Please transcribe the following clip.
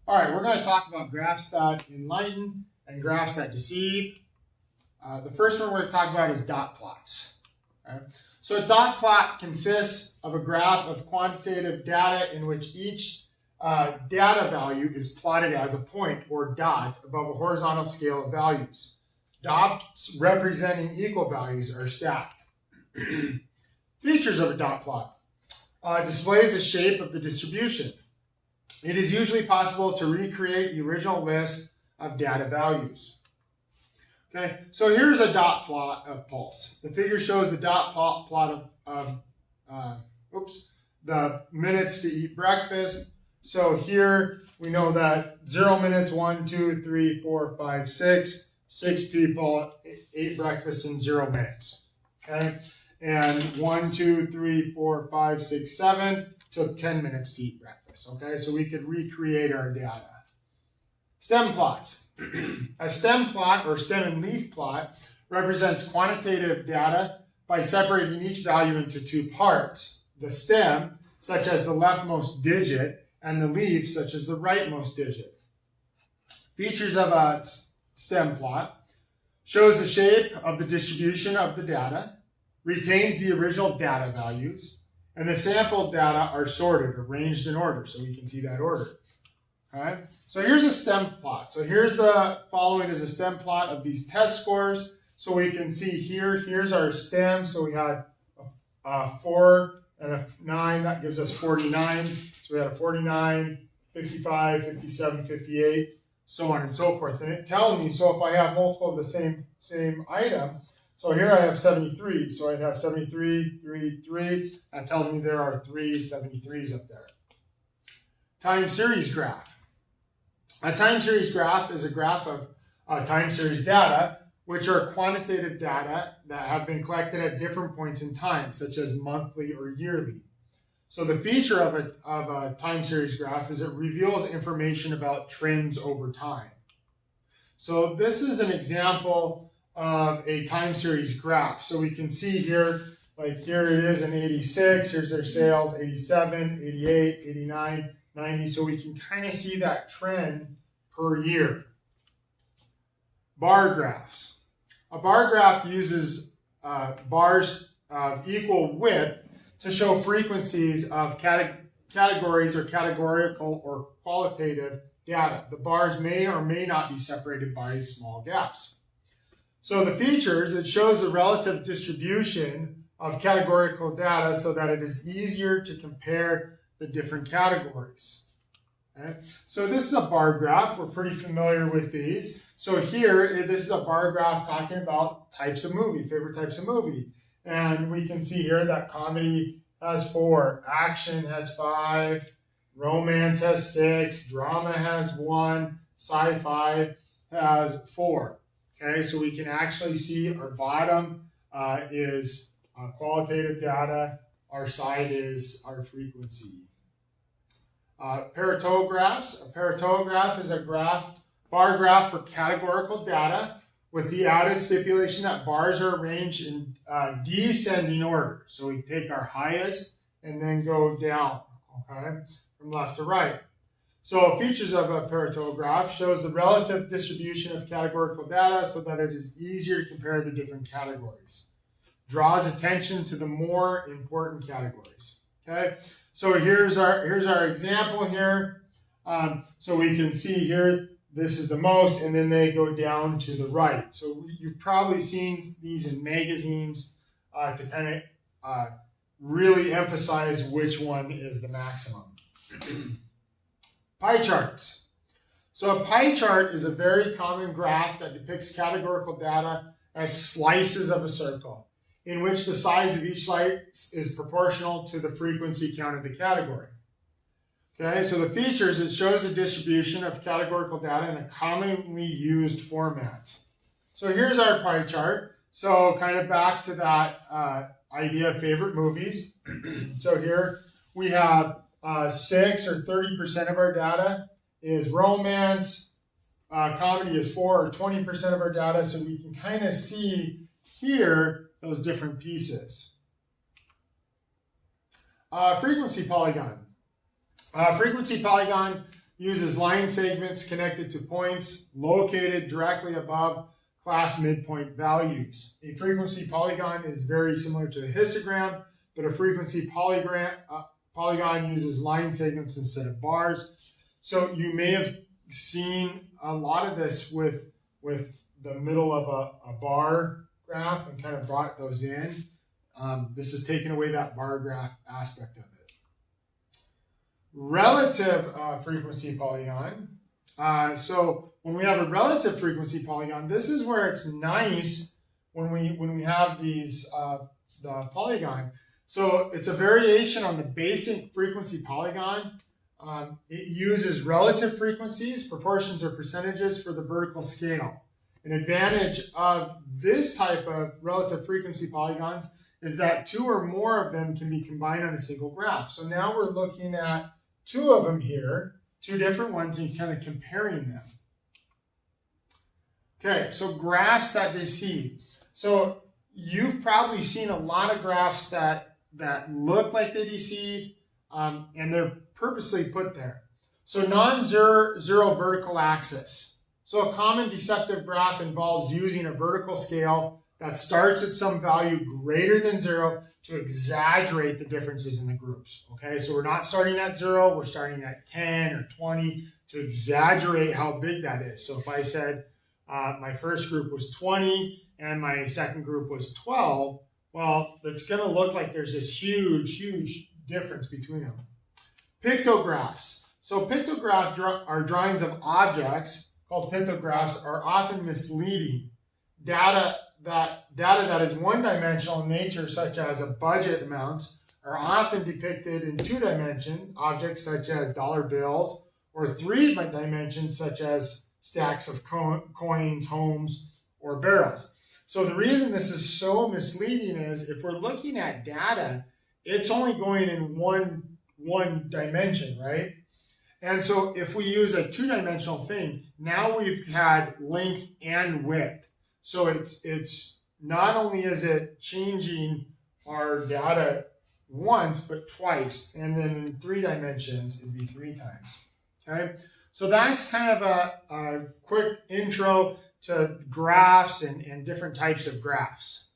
All right, we're going to talk about graphs that enlighten and graphs that deceive. The first one we're going to talk about is dot plots. Okay? So a dot plot consists of a graph of quantitative data in which each data value is plotted as a point or dot above a horizontal scale of values. Dots representing equal values are stacked. Features of a dot plot. Displays the shape of the distribution. It is usually possible to recreate the original list of data values. Okay, so here's a dot plot of pulse. The figure shows the dot plot of the minutes to eat breakfast. So here we know that 0 minutes, 1, 2, 3, 4, 5, 6. 6 people ate breakfast in 0 minutes. Okay, and 1, 2, 3, 4, 5, 6, 7 took 10 minutes to eat breakfast. Okay, so we could recreate our data. Stem plots. A stem plot or stem and leaf plot represents quantitative data by separating each value into two parts. The stem, such as the leftmost digit, and the leaf, such as the rightmost digit. Features of a stem plot: shows the shape of the distribution of the data, retains the original data values, and the sample data are sorted, arranged in order, so we can see that order. Okay? So here's a stem plot. So here's the following is a stem plot of these test scores. So we can see here, here's our stem. So we had a 4 and a 9. That gives us 49. So we had a 49, 55, 57, 58, so on and so forth. And it tells me, so if I have multiple of the same item, so here I have 73. So I'd have 73, 3, 3. That tells me there are 3 73s up there. Time series graph. A time series graph is a graph of time series data, which are quantitative data that have been collected at different points in time, such as monthly or yearly. So the feature of a time series graph is it reveals information about trends over time. So this is an example of a time series graph. So we can see here, like here it is in 86, here's their sales, 87, 88, 89, 90. So we can kind of see that trend per year. Bar graphs. A bar graph uses bars of equal width to show frequencies of categories or categorical or qualitative data. The bars may or may not be separated by small gaps. So the features, it shows the relative distribution of categorical data so that it is easier to compare the different categories. Okay? So this is a bar graph. We're pretty familiar with these. So here, this is a bar graph talking about types of movie, favorite types of movie. And we can see here that comedy has 4, action has 5, romance has 6, drama has 1, sci-fi has 4. Okay, so we can actually see our bottom is qualitative data, our side is our frequency. Peritographs. A peritograph is a bar graph for categorical data with the added stipulation that bars are arranged in descending order. So we take our highest and then go down, okay, from left to right. So features of a peritograph shows the relative distribution of categorical data so that it is easier to compare the different categories. Draws attention to the more important categories. Okay, so here's our example here. So we can see here, this is the most, and then they go down to the right. So you've probably seen these in magazines to kind of really emphasize which one is the maximum. Pie charts. So a pie chart is a very common graph that depicts categorical data as slices of a circle, in which the size of each slice is proportional to the frequency count of the category. Okay, so the features, it shows the distribution of categorical data in a commonly used format. So here's our pie chart. So kind of back to that idea of favorite movies. So here we have 6 or 30% of our data is romance. Comedy is 4 or 20% of our data. So we can kind of see here those different pieces. Frequency polygon. Frequency polygon uses line segments connected to points located directly above class midpoint values. A frequency polygon is very similar to a histogram, but a frequency polygon uses line segments instead of bars. So you may have seen a lot of this with the middle of a bar graph and kind of brought those in. This is taking away that bar graph aspect of it. Relative frequency polygon. So when we have a relative frequency polygon, this is where it's nice when we have these the polygon. So it's a variation on the basic frequency polygon. It uses relative frequencies, proportions, or percentages for the vertical scale. An advantage of this type of relative frequency polygons is that two or more of them can be combined on a single graph. So now we're looking at two of them here, two different ones, and kind of comparing them. Okay, so graphs that deceive. So you've probably seen a lot of graphs that look like they deceive, and they're purposely put there. So non-zero vertical axis. So a common deceptive graph involves using a vertical scale that starts at some value greater than 0 to exaggerate the differences in the groups. Okay, so we're not starting at 0, we're starting at 10 or 20 to exaggerate how big that is. So if I said my first group was 20 and my second group was 12, well, it's going to look like there's this huge difference between them. Pictographs. So pictographs are drawings of objects called pictographs are often misleading. Data that is one-dimensional in nature, such as a budget amounts, are often depicted in two-dimension objects such as dollar bills, or three dimensions such as stacks of coins, homes, or barrels. So the reason this is so misleading is if we're looking at data, it's only going in one dimension, right? And so if we use a two-dimensional thing, now we've had length and width. So it's not only is it changing our data once, but twice. And then in 3 dimensions, it'd be 3 times. Okay? So that's kind of a quick intro to graphs and different types of graphs.